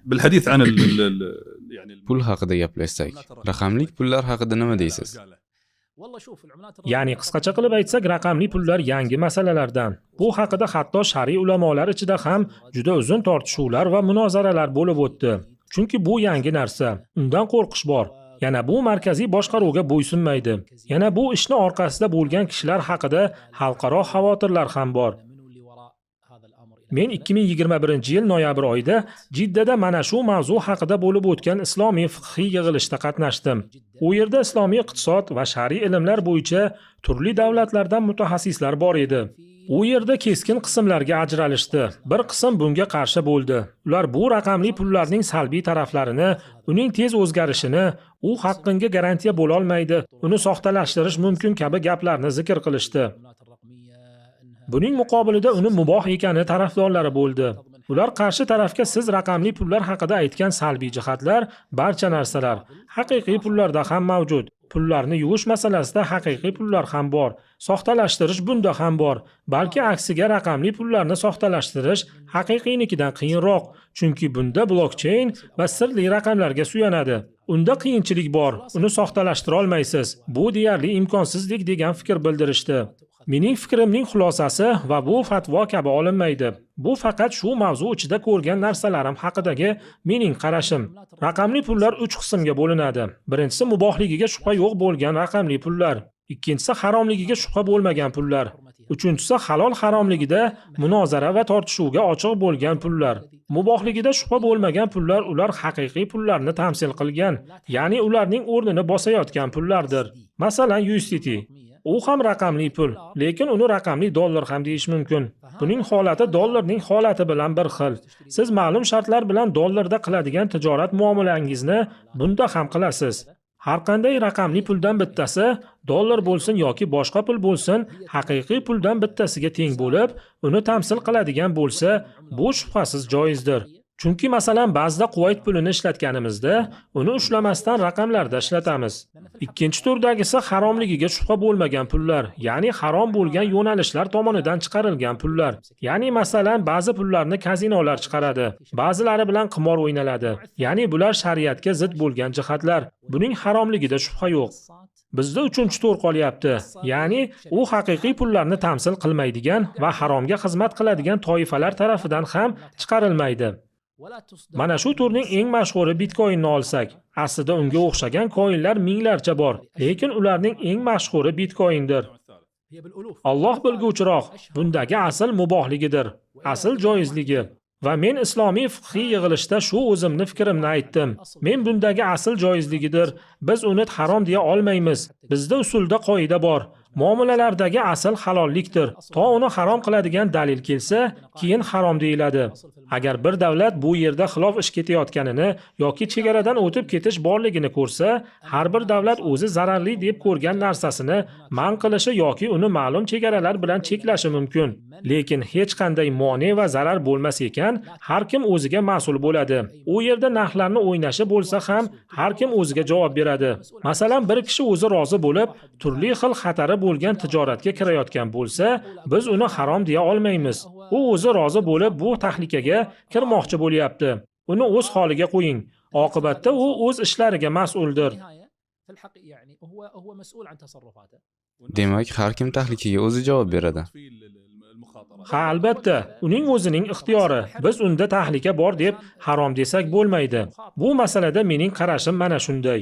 بالحديث عن يعني pul haqida gaplashsak, raqamli pullar haqida nima deysiz? Ya'ni qisqacha qilib aytsak, raqamli pullar yangi masalalardan. Bu haqida hatto shar'iy ulamolar ichida ham juda uzun tortishuvlar va munozaralar bo'lib o'tdi. Chunki bu yangi narsa, undan qo'rqish bor. Yana bu markaziy boshqaruvga bo'ysunmaydi. Yana bu ishni orqasida bo'lgan kishilar haqida xalqaro xavotirlar ham bor. Men 2021-yil noyabr oyida Jiddada mana shu mavzu haqida bo'lib o'tgan islomiy fiqhiy yig'ilishda qatnashdim. U yerda islomiy iqtisod va shar'iy ilmlar bo'yicha turli davlatlardan mutaxassislar bor edi. U yerda keskin qismlarga ajralishdi. Bir qism bunga qarshi bo'ldi. Ular bu raqamli pullarning salbiy taraflarini, uning tez o'zgarishini, u haqqinga garantiya bo'la olmaydi, uni soxtalashtirish mumkin kabi gaplarni zikr qilishdi. Buning muqobilida uni muboh ekani tarafdorlari bo'ldi. Ular qarshi tarafga siz raqamli pullar haqida aytgan salbiy jihatlar, barcha narsalar haqiqiy pullarda ham mavjud. Pullarni yuvish masalasida haqiqiy pullar ham bor. Soxtalashtirish bunda ham bor. Balki aksiga raqamli pullarni soxtalashtirish haqiqiynikidan qiyinroq, chunki bunda blockchain va sirli raqamlarga suyanadi. Unda qiyinchilik bor. Uni soxtalashtira olmaysiz. Bu deyarli imkonsizlik degan fikr bildirishdi. Mening fikrimning xulosasi va bu fatvo kabi olinmaydi. Bu faqat shu mavzu ichida ko'rgan narsalarim haqidagi mening qarashim. Raqamli pullar 3 qismga bo'linadi. Birinchisi mubohligiga shubha yo'q bo'lgan raqamli pullar. Ikkinchisi haromligiga shubha bo'lmagan pullar. Uchinchisi halol haromligida munozara va tortishuvga ochiq bo'lgan pullar. Mubohligida shubha bo'lmagan pullar ular haqiqiy pullarni tamsil qilgan, ya'ni ularning o'rnini bosayotgan pullardir. Masalan, USDT. U ham raqamli pul, lekin uni raqamli dollar ham deyish mumkin. Buning holati dollarning holati bilan bir xil. Siz ma'lum shartlar bilan dollarda qiladigan tijorat muomalangizni bunda ham qilasiz. Har qanday raqamli puldan bittasi, dollar bo'lsin yoki boshqa pul bo'lsin, haqiqiy puldan bittasiga teng bo'lib, uni tamsil qiladigan bo'lsa, bu shubhasiz joizdir. Chunki masalan ba'zida Kuvayt pulini ishlatganimizda, uni ushlamasdan raqamlarda ishlatamiz. Ikkinchi turdagisi haromligiga shubha bo'lmagan pullar, ya'ni harom bo'lgan yo'nalishlar tomonidan chiqarilgan pullar. Ya'ni masalan ba'zi pullarni kazinolar chiqaradi, ba'zilari bilan qimor o'ynaladi. Ya'ni bular shariatga zid bo'lgan jihatlar. Buning haromligida shubha yo'q. Bizda uchinchi tur qolyapti. Ya'ni u haqiqiy pullarni tamsil qilmaydigan va haromga xizmat qiladigan toifalar tarafidan ham chiqarilmaydi. Mana shu turning eng mashhuri Bitcoinni olsak, aslida unga o'xshagan koinlar minglarcha bor, lekin ularning eng mashhuri Bitcoindir. Alloh bilguvchiroq, bundagi asl mubohligidir, asl joizligi. Va men islomiy fiqhiy yig'ilishda shu o'zimni fikrimni aytdim. Men bundagi asl joizligidir. Biz uni harom deya olmaymiz. Bizda usulda qoida bor. Muomalalardagi asl halollikdir. To uni harom qiladigan dalil kelsa, keyin harom deyiladi. Agar bir davlat bu yerda xilof ish ketayotganini yoki chegaradan o'tib ketish borligini ko'rsa, har bir davlat o'zi zararli deb ko'rgan narsasini man qilishi yoki uni ma'lum chegaralar bilan cheklashi mumkin. Lekin hech qanday mone va zarar bo'lmas ekan, har kim o'ziga mas'ul bo'ladi. U yerda narxlarni o'ynashi bo'lsa ham, har kim o'ziga javob beradi. Masalan, bir kishi o'zi rozi bo'lib, turli xil xatari bo'lgan tijoratga kirayotgan bo'lsa, biz uni harom deya olmaymiz. U o'zi rozi bo'lib bu tahlikaga kirmoqchi bo'lyapti. Uni o'z holiga qo'ying. Oqibatda u o'z ishlariga mas'uldir. Demak, har kim tahlikaga o'zi javob beradi. Ha, albatta, uning o'zining ixtiyori. Biz unda tahlika bor deb harom desak bo'lmaydi. Bu masalada mening qarashim mana shunday.